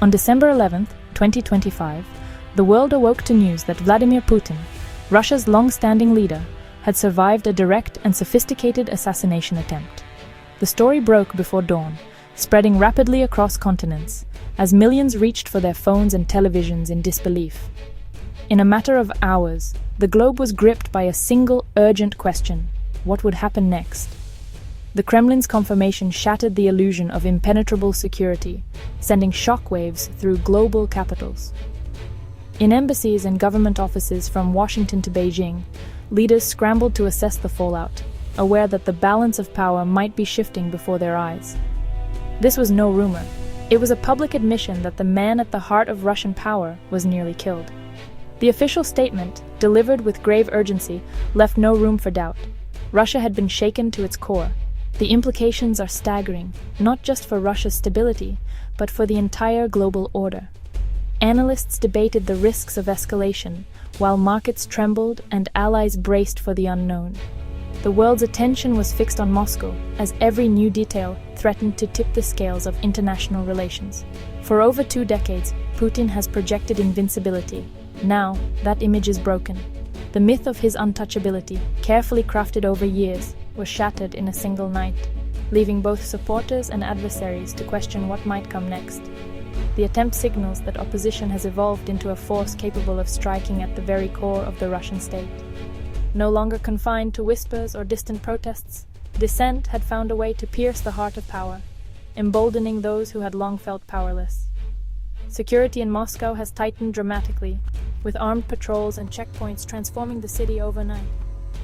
On December 11, 2025, the world awoke to news that Vladimir Putin, Russia's long-standing leader, had survived a direct and sophisticated assassination attempt. The story broke before dawn, spreading rapidly across continents, as millions reached for their phones and televisions in disbelief. In a matter of hours, the globe was gripped by a single urgent question: what would happen next? The Kremlin's confirmation shattered the illusion of impenetrable security, sending shockwaves through global capitals. In embassies and government offices from Washington to Beijing, leaders scrambled to assess the fallout, aware that the balance of power might be shifting before their eyes. This was no rumor. It was a public admission that the man at the heart of Russian power was nearly killed. The official statement, delivered with grave urgency, left no room for doubt. Russia had been shaken to its core. The implications are staggering, not just for Russia's stability, but for the entire global order. Analysts debated the risks of escalation, while markets trembled and allies braced for the unknown. The world's attention was fixed on Moscow, as every new detail threatened to tip the scales of international relations. For over 2 decades, Putin has projected invincibility. Now, that image is broken. The myth of his untouchability, carefully crafted over years, was shattered in a single night, leaving both supporters and adversaries to question what might come next. The attempt signals that opposition has evolved into a force capable of striking at the very core of the Russian state. No longer confined to whispers or distant protests, dissent had found a way to pierce the heart of power, emboldening those who had long felt powerless. Security in Moscow has tightened dramatically, with armed patrols and checkpoints transforming the city overnight.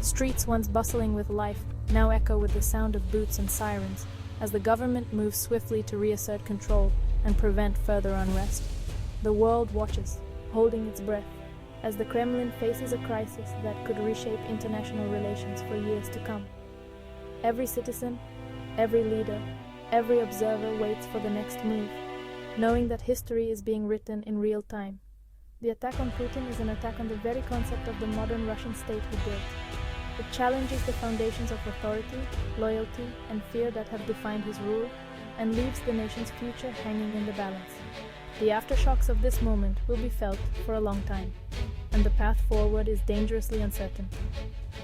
Streets once bustling with life now echo with the sound of boots and sirens, as the government moves swiftly to reassert control and prevent further unrest. The world watches, holding its breath, as the Kremlin faces a crisis that could reshape international relations for years to come. Every citizen, every leader, every observer waits for the next move, knowing that history is being written in real time. The attack on Putin is an attack on the very concept of the modern Russian state he built. It challenges the foundations of authority, loyalty, and fear that have defined his rule, and leaves the nation's future hanging in the balance. The aftershocks of this moment will be felt for a long time, and the path forward is dangerously uncertain.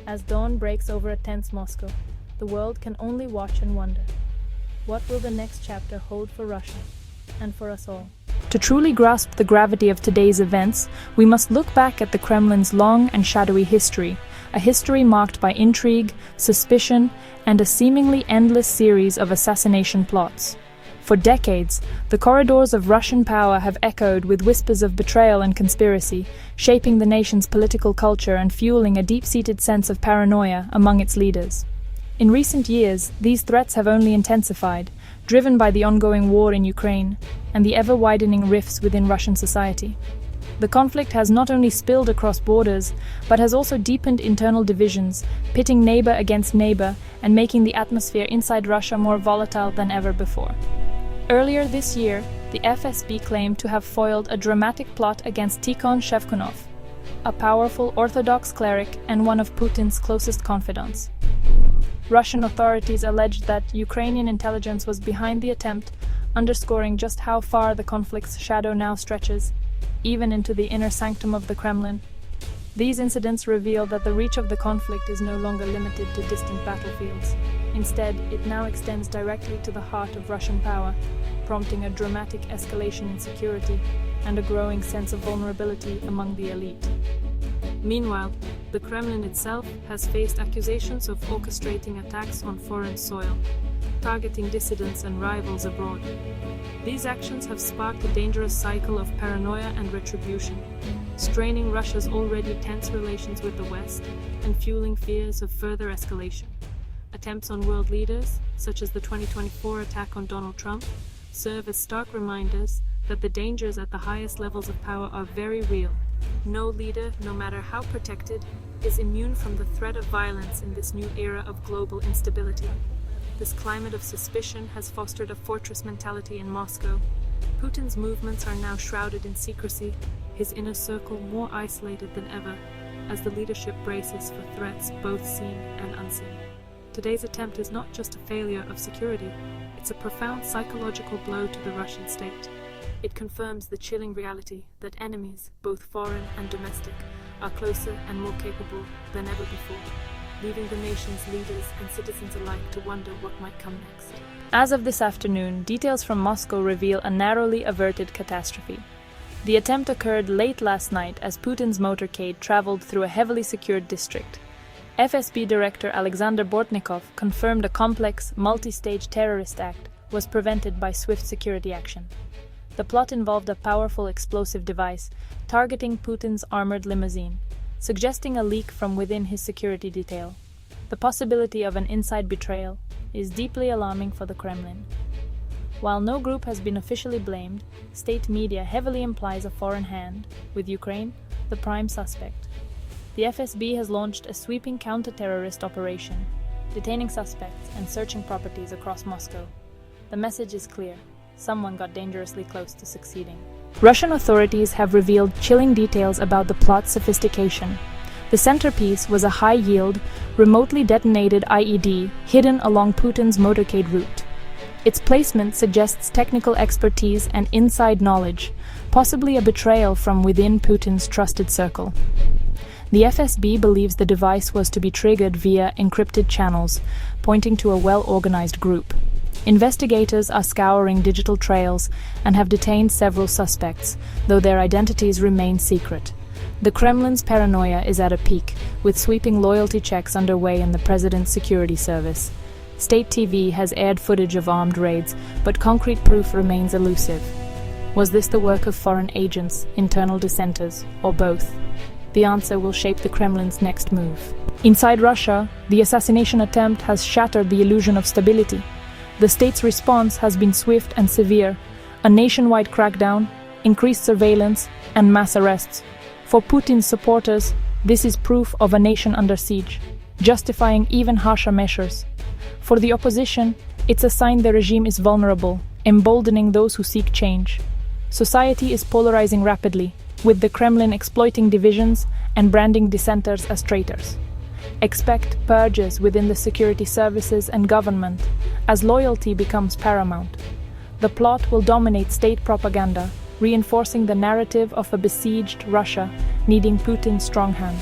As dawn breaks over a tense Moscow, the world can only watch and wonder. What will the next chapter hold for Russia, and for us all? To truly grasp the gravity of today's events, we must look back at the Kremlin's long and shadowy history, a history marked by intrigue, suspicion, and a seemingly endless series of assassination plots. For decades, the corridors of Russian power have echoed with whispers of betrayal and conspiracy, shaping the nation's political culture and fueling a deep-seated sense of paranoia among its leaders. In recent years, these threats have only intensified, driven by the ongoing war in Ukraine and the ever-widening rifts within Russian society. The conflict has not only spilled across borders, but has also deepened internal divisions, pitting neighbor against neighbor and making the atmosphere inside Russia more volatile than ever before. Earlier this year, the FSB claimed to have foiled a dramatic plot against Tikhon Shevkunov, a powerful Orthodox cleric and one of Putin's closest confidants. Russian authorities alleged that Ukrainian intelligence was behind the attempt, underscoring just how far the conflict's shadow now stretches, even into the inner sanctum of the Kremlin. These incidents reveal that the reach of the conflict is no longer limited to distant battlefields. Instead, it now extends directly to the heart of Russian power, prompting a dramatic escalation in security and a growing sense of vulnerability among the elite. Meanwhile, the Kremlin itself has faced accusations of orchestrating attacks on foreign soil, targeting dissidents and rivals abroad. These actions have sparked a dangerous cycle of paranoia and retribution, straining Russia's already tense relations with the West and fueling fears of further escalation. Attempts on world leaders, such as the 2024 attack on Donald Trump, serve as stark reminders that the dangers at the highest levels of power are very real. No leader, no matter how protected, is immune from the threat of violence in this new era of global instability. This climate of suspicion has fostered a fortress mentality in Moscow. Putin's movements are now shrouded in secrecy, his inner circle more isolated than ever, as the leadership braces for threats both seen and unseen. Today's attempt is not just a failure of security, it's a profound psychological blow to the Russian state. It confirms the chilling reality that enemies, both foreign and domestic, are closer and more capable than ever before, leaving the nation's leaders and citizens alike to wonder what might come next. As of this afternoon, details from Moscow reveal a narrowly averted catastrophe. The attempt occurred late last night as Putin's motorcade traveled through a heavily secured district. FSB Director Alexander Bortnikov confirmed a complex, multi-stage terrorist act was prevented by swift security action. The plot involved a powerful explosive device targeting Putin's armored limousine, suggesting a leak from within his security detail. The possibility of an inside betrayal is deeply alarming for the Kremlin. While no group has been officially blamed, state media heavily implies a foreign hand, with Ukraine the prime suspect. The FSB has launched a sweeping counter-terrorist operation, detaining suspects and searching properties across Moscow. The message is clear: someone got dangerously close to succeeding. Russian authorities have revealed chilling details about the plot's sophistication. The centerpiece was a high-yield, remotely detonated IED hidden along Putin's motorcade route. Its placement suggests technical expertise and inside knowledge, possibly a betrayal from within Putin's trusted circle. The FSB believes the device was to be triggered via encrypted channels, pointing to a well-organized group. Investigators are scouring digital trails and have detained several suspects, though their identities remain secret. The Kremlin's paranoia is at a peak, with sweeping loyalty checks underway in the president's security service. State TV has aired footage of armed raids, but concrete proof remains elusive. Was this the work of foreign agents, internal dissenters, or both? The answer will shape the Kremlin's next move. Inside Russia, the assassination attempt has shattered the illusion of stability. The state's response has been swift and severe: a nationwide crackdown, increased surveillance, and mass arrests. For Putin's supporters, this is proof of a nation under siege, justifying even harsher measures. For the opposition, it's a sign the regime is vulnerable, emboldening those who seek change. Society is polarizing rapidly, with the Kremlin exploiting divisions and branding dissenters as traitors. Expect purges within the security services and government, as loyalty becomes paramount. The plot will dominate state propaganda, reinforcing the narrative of a besieged Russia needing Putin's strong hand.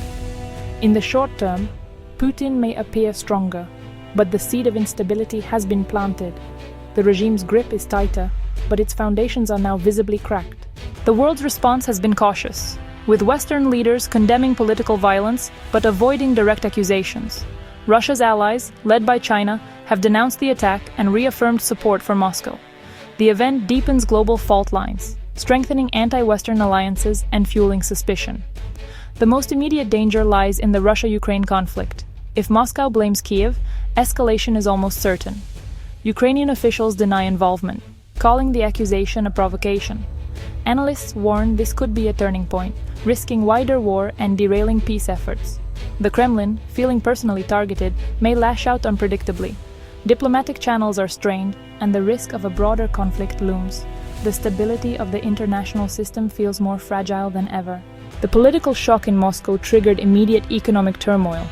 In the short term, Putin may appear stronger, but the seed of instability has been planted. The regime's grip is tighter, but its foundations are now visibly cracked. The world's response has been cautious, with Western leaders condemning political violence but avoiding direct accusations. Russia's allies, led by China, have denounced the attack and reaffirmed support for Moscow. The event deepens global fault lines, strengthening anti-Western alliances and fueling suspicion. The most immediate danger lies in the Russia-Ukraine conflict. If Moscow blames Kiev, escalation is almost certain. Ukrainian officials deny involvement, calling the accusation a provocation. Analysts warn this could be a turning point, risking wider war and derailing peace efforts. The Kremlin, feeling personally targeted, may lash out unpredictably. Diplomatic channels are strained, and the risk of a broader conflict looms. The stability of the international system feels more fragile than ever. The political shock in Moscow triggered immediate economic turmoil.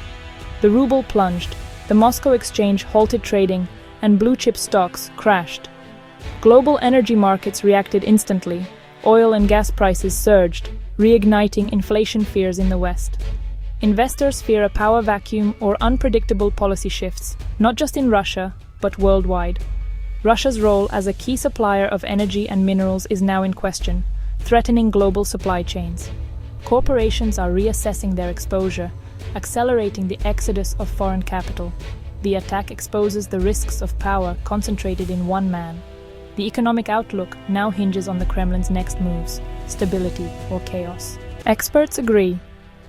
The ruble plunged, the Moscow exchange halted trading, and blue-chip stocks crashed. Global energy markets reacted instantly. Oil and gas prices surged, reigniting inflation fears in the West. Investors fear a power vacuum or unpredictable policy shifts, not just in Russia, but worldwide. Russia's role as a key supplier of energy and minerals is now in question, threatening global supply chains. Corporations are reassessing their exposure, accelerating the exodus of foreign capital. The attack exposes the risks of power concentrated in one man. The economic outlook now hinges on the Kremlin's next moves: stability or chaos. Experts agree.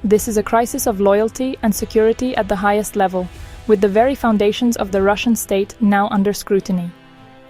This is a crisis of loyalty and security at the highest level, with the very foundations of the Russian state now under scrutiny.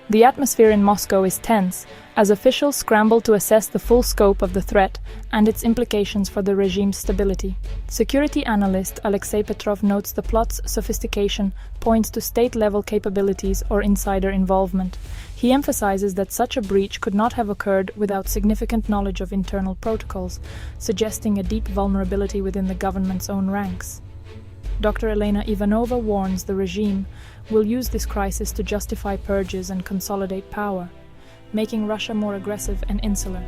The atmosphere in Moscow is tense, as officials scramble to assess the full scope of the threat and its implications for the regime's stability. Security analyst Alexei Petrov notes the plot's sophistication points to state-level capabilities or insider involvement. He emphasizes that such a breach could not have occurred without significant knowledge of internal protocols, suggesting a deep vulnerability within the government's own ranks. Dr. Elena Ivanova warns the regime will use this crisis to justify purges and consolidate power. making Russia more aggressive and insular.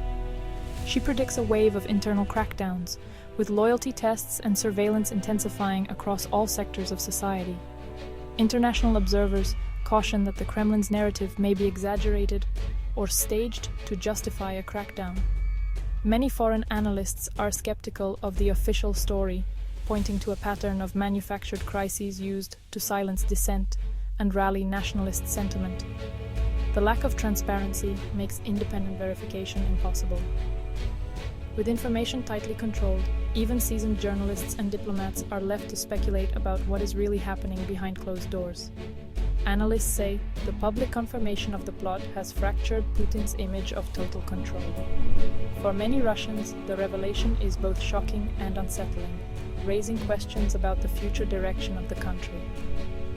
She predicts a wave of internal crackdowns, with loyalty tests and surveillance intensifying across all sectors of society. International observers caution that the Kremlin's narrative may be exaggerated or staged to justify a crackdown. Many foreign analysts are skeptical of the official story, pointing to a pattern of manufactured crises used to silence dissent and rally nationalist sentiment. The lack of transparency makes independent verification impossible. With information tightly controlled, even seasoned journalists and diplomats are left to speculate about what is really happening behind closed doors. Analysts say the public confirmation of the plot has fractured Putin's image of total control. For many Russians, the revelation is both shocking and unsettling, raising questions about the future direction of the country.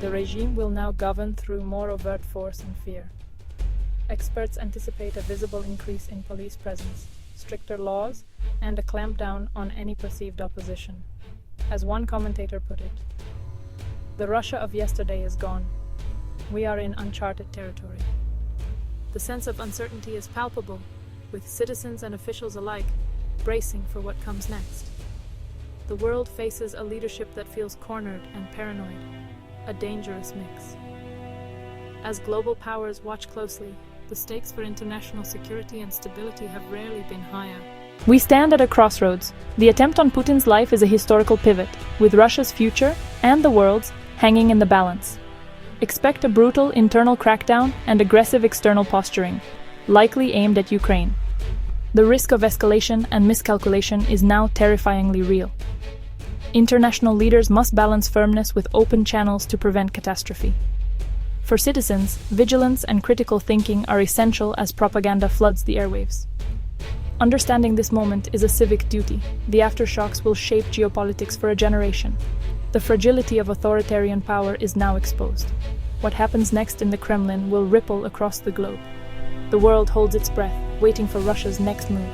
The regime will now govern through more overt force and fear. Experts anticipate a visible increase in police presence, stricter laws, and a clampdown on any perceived opposition. As one commentator put it, "The Russia of yesterday is gone. We are in uncharted territory." The sense of uncertainty is palpable, with citizens and officials alike bracing for what comes next. The world faces a leadership that feels cornered and paranoid, a dangerous mix. As global powers watch closely, the stakes for international security and stability have rarely been higher. We stand at a crossroads. The attempt on Putin's life is a historical pivot, with Russia's future and the world's hanging in the balance. Expect a brutal internal crackdown and aggressive external posturing, likely aimed at Ukraine. The risk of escalation and miscalculation is now terrifyingly real. International leaders must balance firmness with open channels to prevent catastrophe. For citizens, vigilance and critical thinking are essential as propaganda floods the airwaves. Understanding this moment is a civic duty. The aftershocks will shape geopolitics for a generation. The fragility of authoritarian power is now exposed. What happens next in the Kremlin will ripple across the globe. The world holds its breath, waiting for Russia's next move.